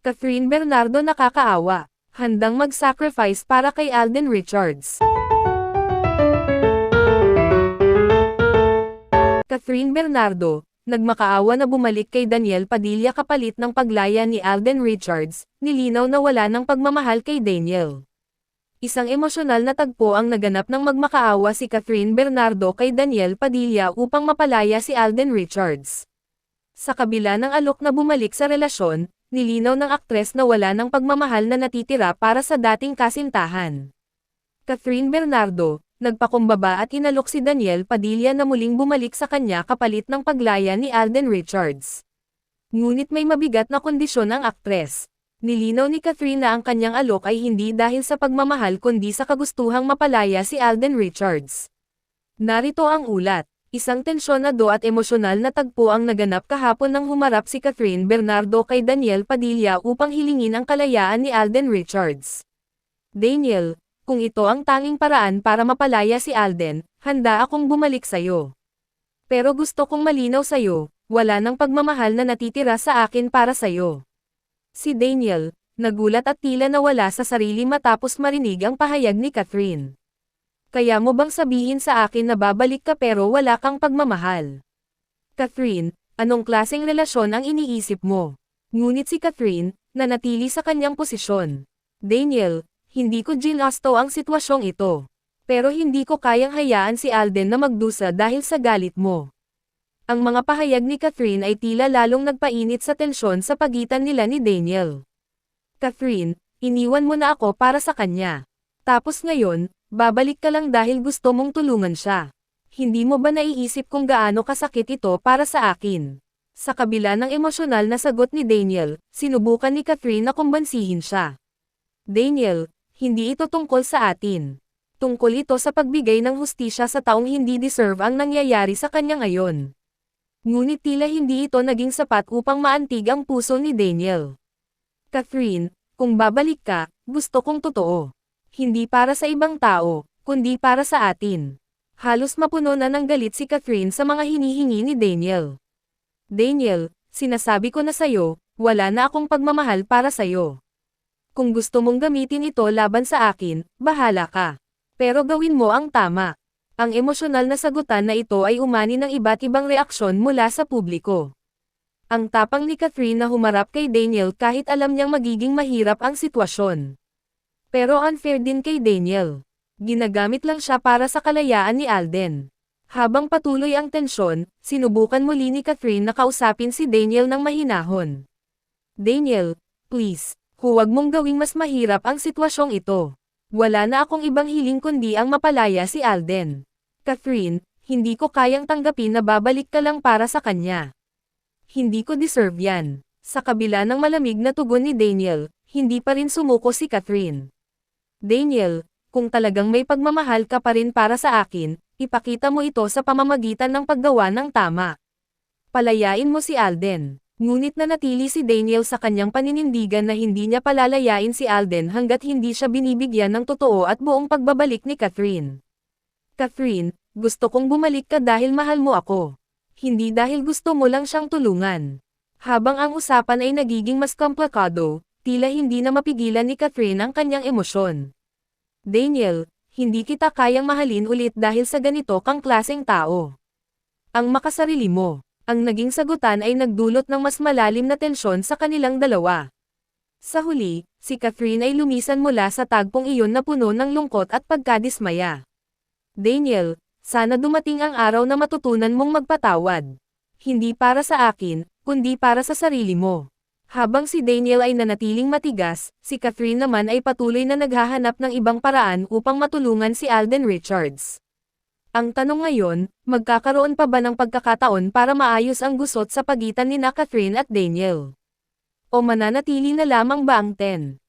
Catherine Bernardo nakakaawa, handang mag-sacrifice para kay Alden Richards. Catherine Bernardo, nagmakaawa na bumalik kay Daniel Padilla kapalit ng paglaya ni Alden Richards, nilinaw na wala ng pagmamahal kay Daniel. Isang emosyonal na tagpo ang naganap ng magmakaawa si Catherine Bernardo kay Daniel Padilla upang mapalaya si Alden Richards. Sa kabila ng alok na bumalik sa relasyon, nilinaw ng aktres na wala ng pagmamahal na natitira para sa dating kasintahan. Catherine Bernardo, nagpakumbaba at inalok si Daniel Padilla na muling bumalik sa kanya kapalit ng paglaya ni Alden Richards. Ngunit may mabigat na kondisyon ang aktres. Nilinaw ni Catherine na ang kanyang alok ay hindi dahil sa pagmamahal kundi sa kagustuhang mapalaya si Alden Richards. Narito ang ulat. Isang tensyonado at emosyonal na tagpo ang naganap kahapon nang humarap si Catherine Bernardo kay Daniel Padilla upang hilingin ang kalayaan ni Alden Richards. Daniel, kung ito ang tanging paraan para mapalaya si Alden, handa akong bumalik sa'yo. Pero gusto kong malinaw sa'yo, wala nang pagmamahal na natitira sa akin para sa'yo. Si Daniel, nagulat at tila nawala sa sarili matapos marinig ang pahayag ni Catherine. Kaya mo bang sabihin sa akin na babalik ka pero wala kang pagmamahal? Catherine, anong klaseng relasyon ang iniisip mo? Ngunit si Catherine, nanatili sa kanyang posisyon. Daniel, hindi ko ginusto ang sitwasyong ito. Pero hindi ko kayang hayaan si Alden na magdusa dahil sa galit mo. Ang mga pahayag ni Catherine ay tila lalong nagpainit sa tensyon sa pagitan nila ni Daniel. Catherine, iniwan mo na ako para sa kanya. Tapos ngayon, babalik ka lang dahil gusto mong tulungan siya. Hindi mo ba naiisip kung gaano kasakit ito para sa akin? Sa kabila ng emosyonal na sagot ni Daniel, sinubukan ni Catherine na kumbansihin siya. Daniel, hindi ito tungkol sa atin. Tungkol ito sa pagbigay ng hustisya sa taong hindi deserve ang nangyayari sa kanya ngayon. Ngunit tila hindi ito naging sapat upang maantig ang puso ni Daniel. Catherine, kung babalik ka, gusto kong totoo. Hindi para sa ibang tao, kundi para sa atin. Halos mapuno na ng galit si Catherine sa mga hinihingi ni Daniel. Daniel, sinasabi ko na sa'yo, wala na akong pagmamahal para sa'yo. Kung gusto mong gamitin ito laban sa akin, bahala ka. Pero gawin mo ang tama. Ang emosyonal na sagutan na ito ay umani ng iba't ibang reaksyon mula sa publiko. Ang tapang ni Catherine na humarap kay Daniel kahit alam niyang magiging mahirap ang sitwasyon. Pero unfair din kay Daniel. Ginagamit lang siya para sa kalayaan ni Alden. Habang patuloy ang tensyon, sinubukan muli ni Catherine na kausapin si Daniel ng mahinahon. Daniel, please, huwag mong gawing mas mahirap ang sitwasyong ito. Wala na akong ibang hiling kundi ang mapalaya si Alden. Catherine, hindi ko kayang tanggapin na babalik ka lang para sa kanya. Hindi ko deserve yan. Sa kabila ng malamig na tugon ni Daniel, hindi pa rin sumuko si Catherine. Daniel, kung talagang may pagmamahal ka pa rin para sa akin, ipakita mo ito sa pamamagitan ng paggawa ng tama. Palayain mo si Alden. Ngunit nanatili si Daniel sa kanyang paninindigan na hindi niya palalayain si Alden hanggat hindi siya binibigyan ng totoo at buong pagbabalik ni Catherine. Catherine, gusto kong bumalik ka dahil mahal mo ako. Hindi dahil gusto mo lang siyang tulungan. Habang ang usapan ay nagiging mas komplikado, tila hindi na mapigilan ni Catherine ang kanyang emosyon. Daniel, hindi kita kayang mahalin ulit dahil sa ganito kang klaseng tao. Ang makasarili mo. Ang naging sagutan ay nagdulot ng mas malalim na tensyon sa kanilang dalawa. Sa huli, si Catherine ay lumisan mula sa tagpong iyon na puno ng lungkot at pagkadismaya. Daniel, sana dumating ang araw na matutunan mong magpatawad. Hindi para sa akin, kundi para sa sarili mo. Habang si Daniel ay nanatiling matigas, si Catherine naman ay patuloy na naghahanap ng ibang paraan upang matulungan si Alden Richards. Ang tanong ngayon, magkakaroon pa ba ng pagkakataon para maayos ang gusot sa pagitan ni Catherine at Daniel? O mananatili na lamang ba ang 10?